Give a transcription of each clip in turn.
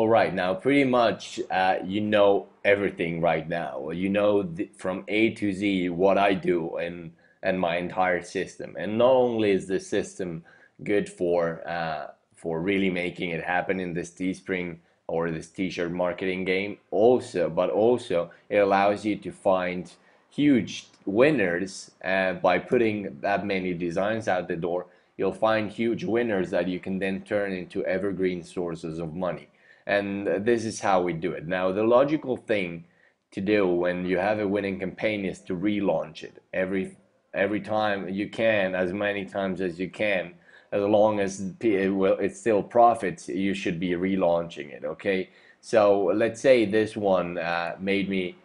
All right, now pretty much you know everything right now. You know from A to Z what I do and my entire system. And not only is the system good for really making it happen in this Teespring or this t-shirt marketing game, but also it allows you to find huge winners by putting that many designs out the door. You'll find huge winners that you can then turn into evergreen sources of money. And this is how we do it. Now, the logical thing to do when you have a winning campaign is to relaunch it every time you can, as many times as you can. As long as it still profits, you should be relaunching it. Okay, so let's say this one made me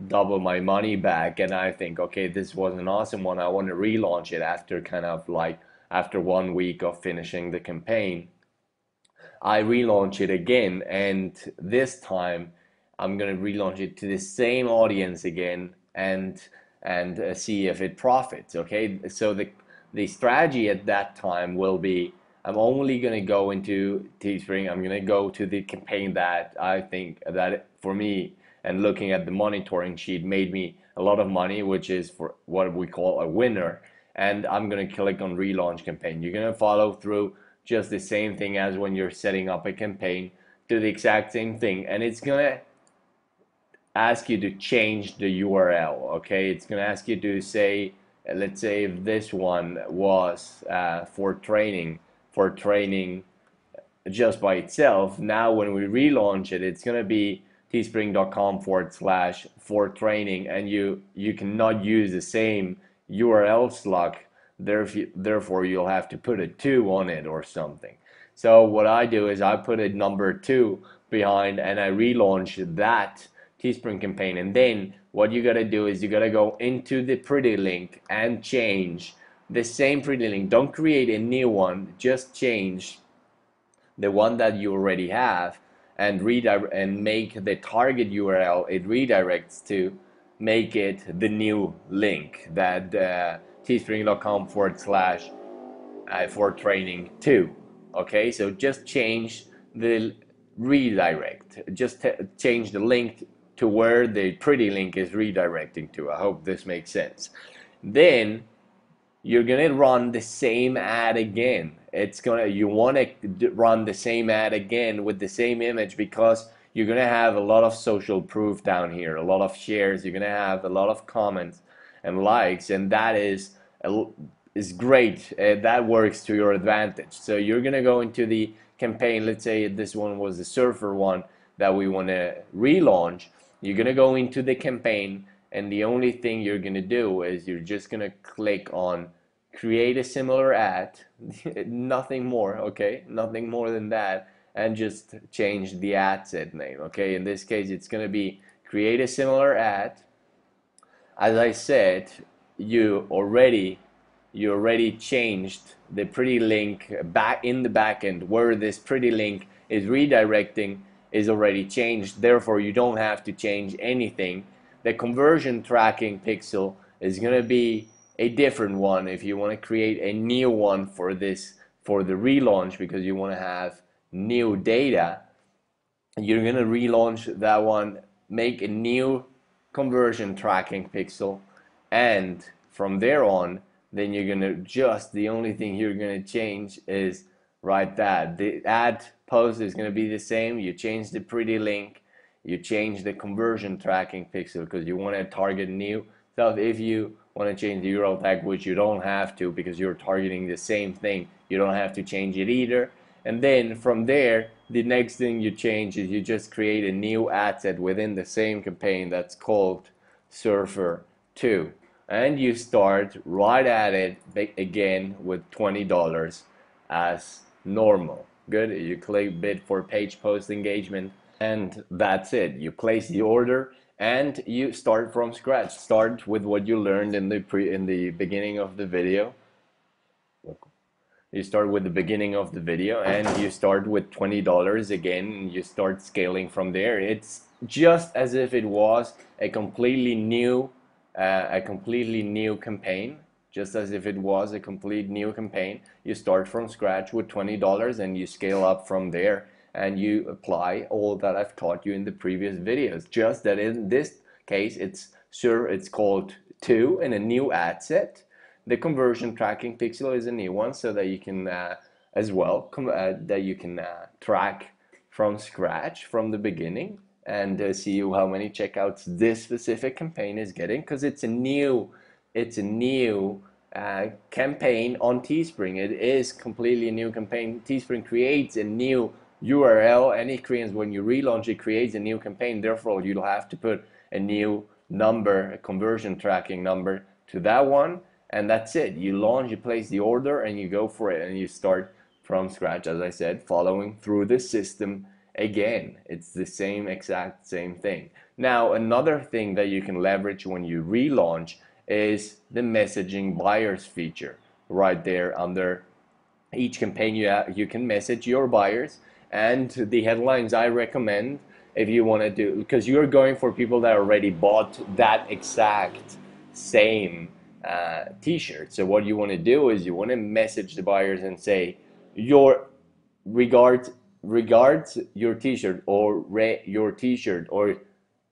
double my money back, and I think, okay, this was an awesome one. I want to relaunch it after kind of like after 1 week of finishing the campaign. I relaunch it again, and this time I'm gonna relaunch it to the same audience again and see if it profits. Okay, so the strategy at that time will be I'm only gonna go into Teespring. I'm gonna go to the campaign that I think that for me and looking at the monitoring sheet made me a lot of money, which is for what we call a winner. And I'm gonna click on relaunch campaign. You're gonna follow through just the same thing as when you're setting up a campaign, do the exact same thing, and it's gonna ask you to change the URL. Okay, it's gonna ask you to say, let's say if this one was for training just by itself. Now when we relaunch it, it's gonna be teespring.com/for training, and you cannot use the same URL slot. Therefore, you'll have to put a 2 on it or something. So what I do is I put a number 2 behind and I relaunch that Teespring campaign. And then what you gotta do is you gotta go into the pretty link and change the same pretty link. Don't create a new one, just change the one that you already have and redirect and make the target URL it redirects to, make it the new link that teespring.com/for training 2. Okay, so just change the redirect, just change the link to where the pretty link is redirecting to. I hope this makes sense. Then you're gonna run the same ad again. You want to run the same ad again with the same image, because you're gonna have a lot of social proof down here, a lot of shares, you're gonna have a lot of comments and likes, and that is great. That works to your advantage. So you're gonna go into the campaign. Let's say this one was the surfer one that we want to relaunch. You're gonna go into the campaign, and the only thing you're gonna do is you're just gonna click on create a similar ad. Nothing more. Okay, nothing more than that, and just change the ad set name. Okay, in this case it's gonna be create a similar ad. As I said, you already changed the pretty link back in the backend, where this pretty link is redirecting is already changed. Therefore, you don't have to change anything. The conversion tracking pixel is going to be a different one if you want to create a new one for this, for the relaunch, because you want to have new data. You're going to relaunch that one, make a new conversion tracking pixel, and from there on, then you're gonna just, the only thing you're gonna change is right that the ad post is gonna be the same. You change the pretty link, you change the conversion tracking pixel because you want to target new stuff. If you want to change the URL tag, which you don't have to because you're targeting the same thing, you don't have to change it either. And then from there, the next thing you change is you just create a new ad set within the same campaign that's called Surfer 2. And you start right at it again with $20 as normal. Good. You click bid for page post engagement, and that's it. You place the order and you start from scratch. Start with what you learned in the beginning of the video. You start with the beginning of the video and you start with $20 again, and you start scaling from there. It's just as if it was a completely new campaign, just as if it was a complete new campaign. You start from scratch with $20 and you scale up from there. and you apply all that I've taught you in the previous videos. Just that in this case, it's called 2 in a new ad set. The conversion tracking pixel is a new one, so that you can as well that you can track from scratch from the beginning and see how many checkouts this specific campaign is getting, because it's a new campaign on Teespring. It is completely a new campaign. Teespring creates a new URL, and it creates, when you relaunch, it creates a new campaign. Therefore, you'll have to put a new number, a conversion tracking number to that one, and that's it. You launch, you place the order, and you go for it, and you start from scratch, as I said, following through the system again. It's the exact same thing. Now, another thing that you can leverage when you relaunch is the messaging buyers feature. Right there under each campaign, you can message your buyers, and the headlines I recommend, if you want to do, because you're going for people that already bought that exact same t-shirt. So what you want to do is you want to message the buyers and say, your regards your t-shirt, or your t-shirt, or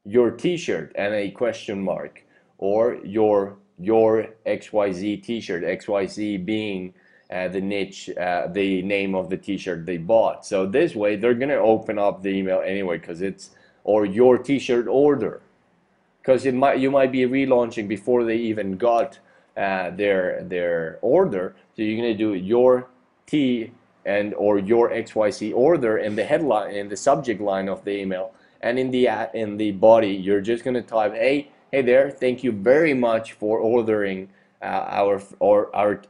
your t-shirt and a question mark, or your XYZ t-shirt, XYZ being the niche, the name of the t-shirt they bought. So this way they're gonna open up the email anyway, because it's, or your t-shirt order, because you might be relaunching before they even got their order. So you're gonna do your T and or your XYZ order in the headline, in the subject line of the email, and in the body you're just gonna type, hey there, thank you very much for ordering our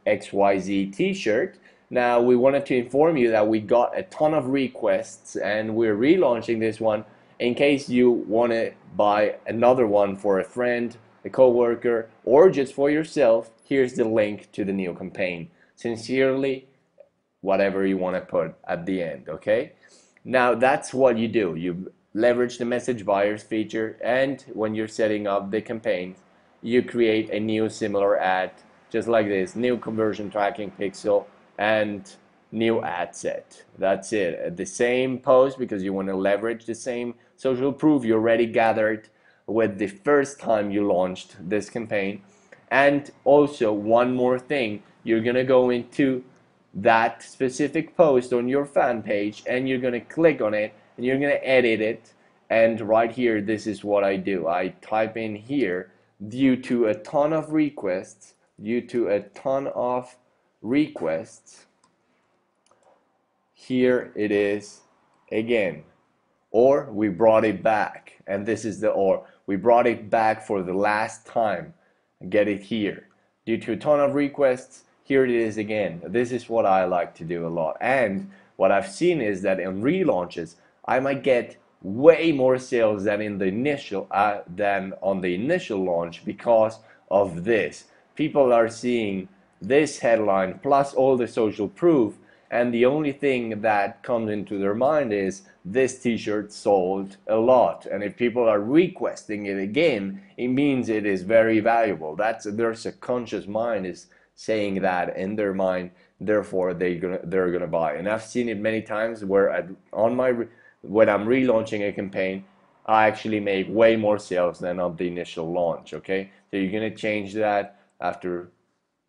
XYZ t-shirt. Now, we wanted to inform you that we got a ton of requests, and we're relaunching this one. In case you want to buy another one for a friend, a coworker, or just for yourself, here's the link to the new campaign. Sincerely, whatever you want to put at the end, okay? Now, that's what you do. You leverage the message buyers feature, and when you're setting up the campaign, you create a new similar ad, just like this, new conversion tracking pixel and new ad set. That's it. The same post, because you want to leverage the same social proof you already gathered with the first time you launched this campaign. And also, one more thing, you're gonna go into that specific post on your fan page, and you're gonna click on it, and you're gonna edit it. And right here, this is what I do. I type in here, due to a ton of requests, here it is again, or we brought it back, and this is the or. We brought it back for the last time. Get it here. Due to a ton of requests, here it is again. This is what I like to do a lot. And what I've seen is that in relaunches, I might get way more sales than in the initial than on the initial launch, because of this. People are seeing this headline plus all the social proof, and the only thing that comes into their mind is this t-shirt sold a lot, and if people are requesting it again, it means it is very valuable. Their subconscious mind is saying that in their mind, therefore they're gonna buy. And I've seen it many times where when I'm relaunching a campaign, I actually make way more sales than on the initial launch. Okay, so you're gonna change that after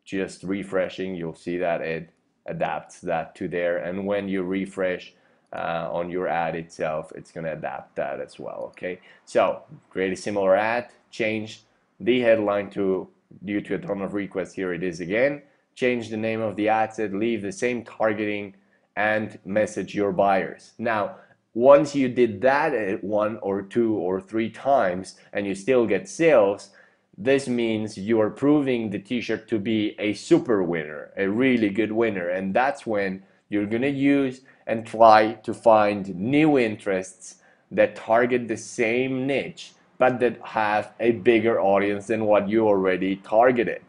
just refreshing. You'll see that it adapts that to there, and when you refresh on your ad itself, it's gonna adapt that as well. Okay, so create a similar ad, change the headline to due to a ton of requests, here it is again, change the name of the ad set, leave the same targeting, and message your buyers. Now, once you did that 1 or 2 or 3 times and you still get sales, this means you are proving the t-shirt to be a super winner, a really good winner, and that's when you're gonna use and try to find new interests that target the same niche but that have a bigger audience than what you already targeted,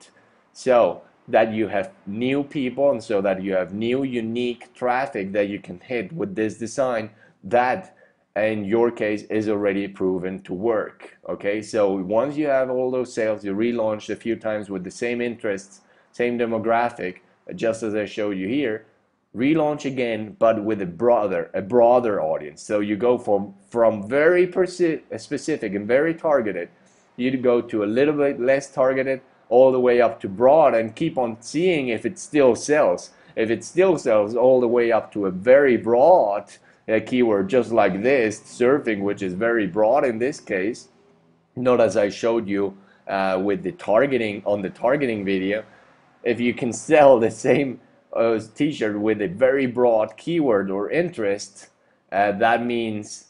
so that you have new people, and so that you have new unique traffic that you can hit with this design that in your case is already proven to work. Okay, so once you have all those sales, you relaunched a few times with the same interests, same demographic, just as I showed you here, relaunch again, but with a broader audience. So you go from very specific and very targeted, you go to a little bit less targeted, all the way up to broad, and keep on seeing if it still sells. If it still sells, all the way up to a very broad keyword, just like this, surfing, which is very broad in this case, not as I showed you with the targeting on the targeting video. If you can sell the same t-shirt with a very broad keyword or interest, that means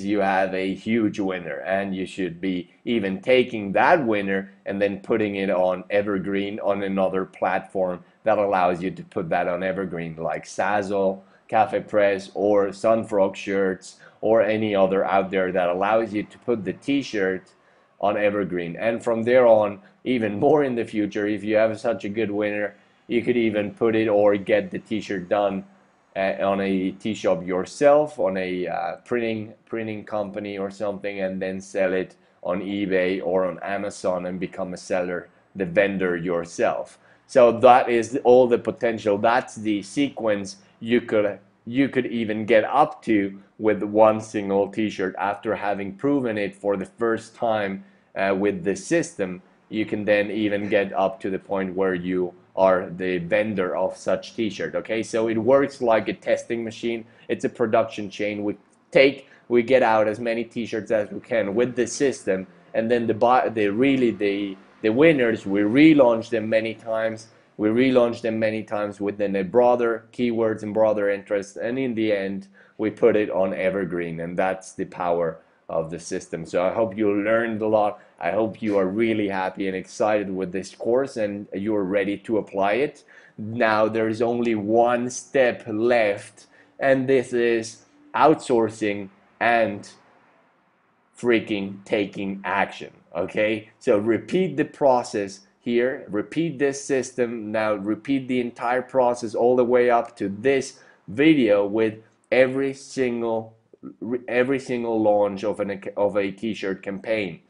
you have a huge winner, and you should be even taking that winner and then putting it on evergreen on another platform that allows you to put that on evergreen, like Sazzle, Cafe Press, or Sunfrog shirts, or any other out there that allows you to put the t-shirt on evergreen. And from there on, even more in the future, if you have such a good winner, you could even put it or get the t-shirt done on a t-shop yourself, on a printing company or something, and then sell it on eBay or on Amazon and become a seller, the vendor yourself. So that is all the potential. That's the sequence you could even get up to with one single t-shirt. After having proven it for the first time with the system, you can then even get up to the point where you are the vendor of such t-shirt. Okay, so it works like a testing machine. It's a production chain. We get out as many t-shirts as we can with the system, and then the winners, we relaunch them many times. Within a broader keywords and broader interests, and in the end we put it on evergreen, and that's the power of the system. So I hope you learned a lot. I hope you are really happy and excited with this course, and you are ready to apply it. Now there's only one step left, and this is outsourcing and freaking taking action. Okay, so repeat the process here, repeat this system, now repeat the entire process all the way up to this video with every single launch of a t-shirt campaign.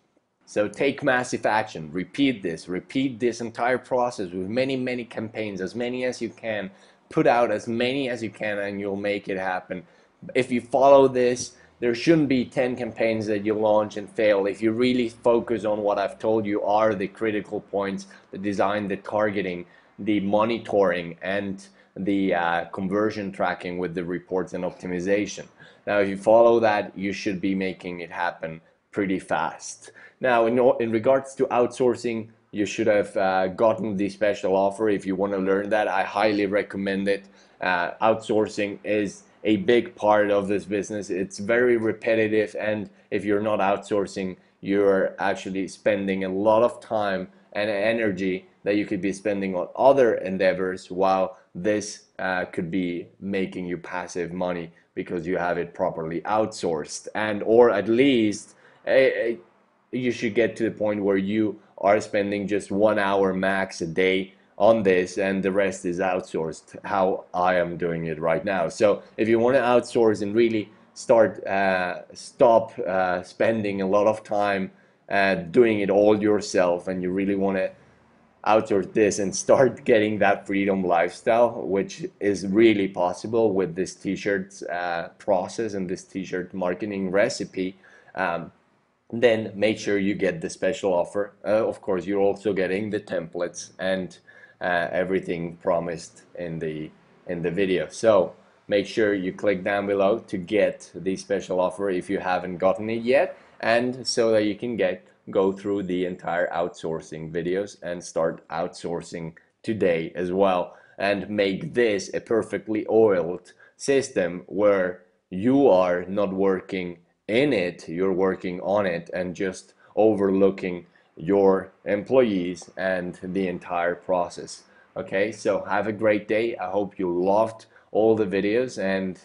So take massive action, repeat this entire process with many campaigns, as many as you can, put out as many as you can, and you'll make it happen. If you follow this, there shouldn't be 10 campaigns that you launch and fail. If you really focus on what I've told you are the critical points, the design, the targeting, the monitoring, and the conversion tracking with the reports and optimization. Now, if you follow that, you should be making it happen pretty fast. Now, in regards to outsourcing, you should have gotten the special offer. If you want to learn that, I highly recommend it. Outsourcing is a big part of this business. It's very repetitive, and if you're not outsourcing, you're actually spending a lot of time and energy that you could be spending on other endeavors, while this could be making you passive money because you have it properly outsourced. And or at least you should get to the point where you are spending just 1 hour max a day on this, and the rest is outsourced, how I am doing it right now. So if you want to outsource and really stop spending a lot of time doing it all yourself, and you really want to outsource this and start getting that freedom lifestyle, which is really possible with this t-shirt process and this t-shirt marketing recipe, then make sure you get the special offer. Of course, you're also getting the templates and everything promised in the video. So make sure you click down below to get the special offer if you haven't gotten it yet, and so that you can go through the entire outsourcing videos and start outsourcing today as well, and make this a perfectly oiled system where you are not working in it, you're working on it and just overlooking your employees and the entire process. Okay, so have a great day. I hope you loved all the videos, and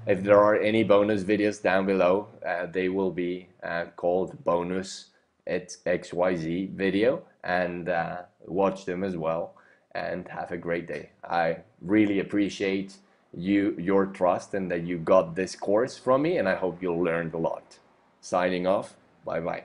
if there are any bonus videos down below, they will be called bonus XYZ video, and watch them as well, and have a great day. I really appreciate your trust and that you got this course from me, and I hope you learned a lot. Signing off. Bye bye.